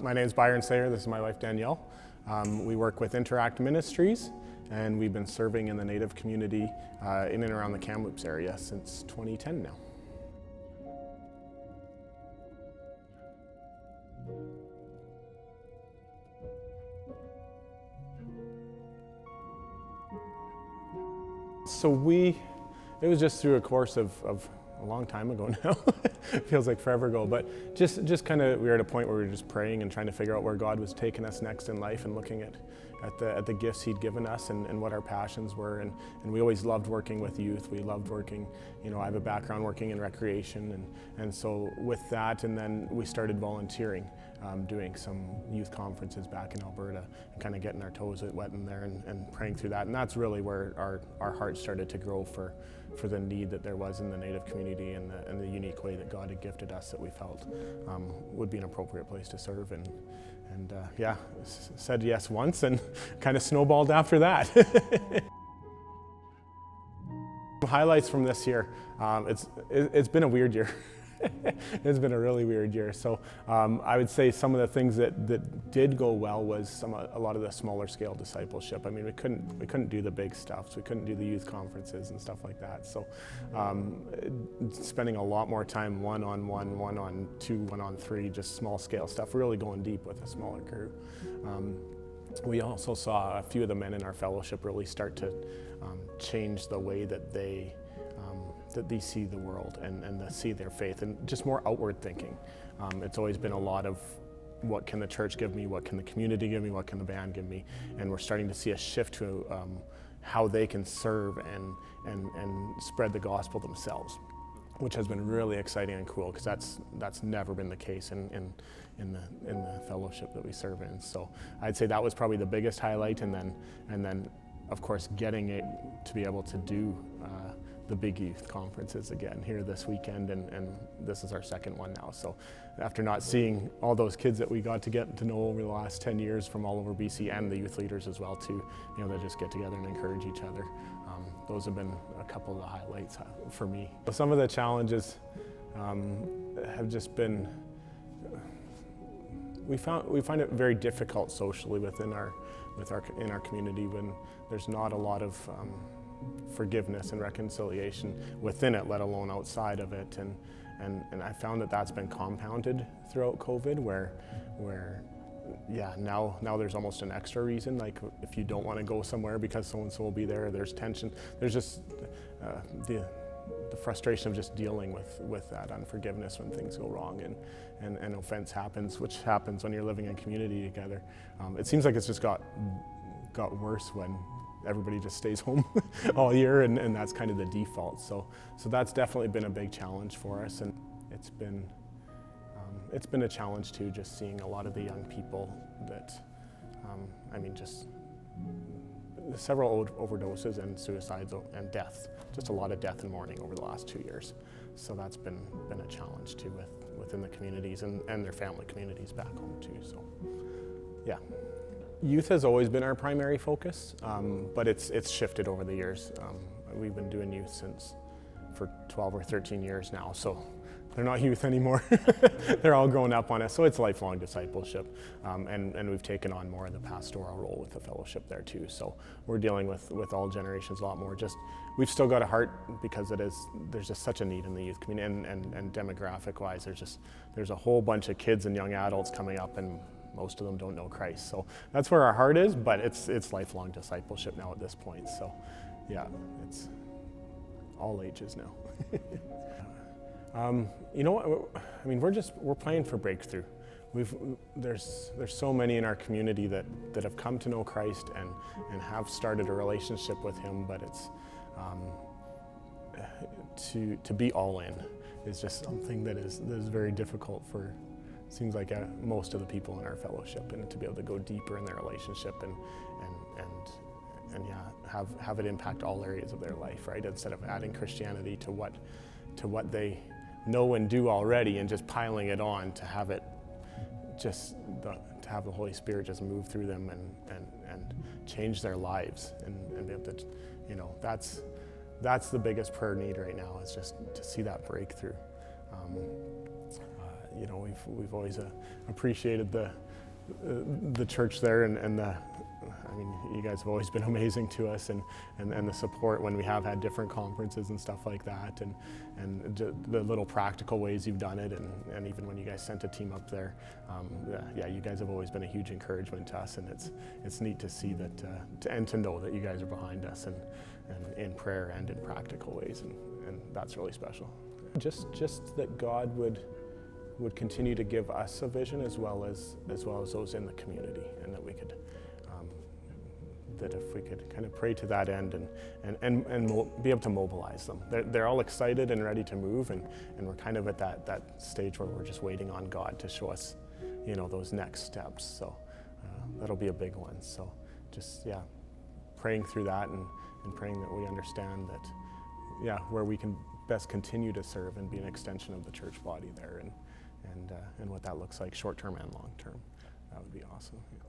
My name is Byron Sayer. This is my wife Danielle. We work with Interact Ministries, and we've been serving in the Native community in and around the Kamloops area since 2010 now. So it was just through a course of a long time ago now. It feels like forever ago, but just kind of, we were at a point where we were just praying and trying to figure out where God was taking us next in life and looking at the gifts He'd given us and what our passions were. And we always loved working with youth. We loved working, I have a background working in recreation. And so with that, and then we started volunteering, doing some youth conferences back in Alberta and kind of getting our toes wet in there and praying through that. And that's really where our heart started to grow for the need that there was in the Native community and the unique way that God had gifted us that we felt would be an appropriate place to serve. And said yes once and kind of snowballed after that. Highlights from this year, it's been a weird year. It's been a really weird year. So I would say some of the things that did go well was a lot of the smaller scale discipleship. I mean, we couldn't do the big stuff. So we couldn't do the youth conferences and stuff like that. So spending a lot more time one-on-one, one-on-two, one-on-three, just small scale stuff, really going deep with a smaller group. We also saw a few of the men in our fellowship really start to change the way that they see the world and see their faith, and just more outward thinking. It's always been a lot of what can the church give me, what can the community give me, what can the band give me, and we're starting to see a shift to how they can serve and spread the gospel themselves, which has been really exciting and cool, because that's never been the case in the fellowship that we serve in. So I'd say that was probably the biggest highlight, and then of course getting it to be able to do the big youth conferences again here this weekend, and this is our second one now. So after not seeing all those kids that we got to get to know over the last 10 years from all over BC, and the youth leaders as well too, they just get together and encourage each other. Those have been a couple of the highlights for me. Some of the challenges have just been, we find it very difficult socially in our community when there's not a lot of forgiveness and reconciliation within it, let alone outside of it. And I found that that's been compounded throughout COVID, where now there's almost an extra reason, like if you don't want to go somewhere because so-and-so will be there, there's tension. There's just the frustration of just dealing with that unforgiveness when things go wrong and offense happens, which happens when you're living in community together. It seems like it's just got worse when everybody just stays home all year, and that's kind of the default. So that's definitely been a big challenge for us, and it's been a challenge too, just seeing a lot of the young people that, just several overdoses and suicides and death, just a lot of death and mourning over the last 2 years. So that's been a challenge too within the communities and their family communities back home too. So yeah. Youth has always been our primary focus, but it's shifted over the years. We've been doing youth for 12 or 13 years now, so they're not youth anymore. They're all grown up on us, so it's lifelong discipleship, and we've taken on more of the pastoral role with the fellowship there too. So we're dealing with all generations a lot more. We've still got a heart, because there's just such a need in the youth community, and demographic-wise, there's a whole bunch of kids and young adults coming up, and most of them don't know Christ. So that's where our heart is, but it's lifelong discipleship now at this point. So yeah, it's all ages now. We're praying for breakthrough. There's so many in our community that have come to know Christ and have started a relationship with Him, but it's to be all in is just something that is very difficult for, seems like most of the people in our fellowship, and to be able to go deeper in their relationship and have it impact all areas of their life, right? Instead of adding Christianity to what they know and do already, and just piling it on, to have to have the Holy Spirit just move through them and change their lives, and be able to, that's the biggest prayer need right now, is just to see that breakthrough. We've always appreciated the church there and I mean, you guys have always been amazing to us, and the support when we have had different conferences and stuff like that, and the little practical ways you've done it, and even when you guys sent a team up there, yeah, you guys have always been a huge encouragement to us, and it's neat to see that, and to know that you guys are behind us, and in prayer and in practical ways, and that's really special. Just that God would continue to give us a vision as well as those in the community, and that we could that if we could kind of pray to that end and be able to mobilize them. They're all excited and ready to move, and we're kind of at that stage where we're just waiting on God to show us, those next steps. So that'll be a big one. So just, praying through that and praying that we understand that, where we can best continue to serve and be an extension of the church body there, and what that looks like short term and long term. That would be awesome. Yeah.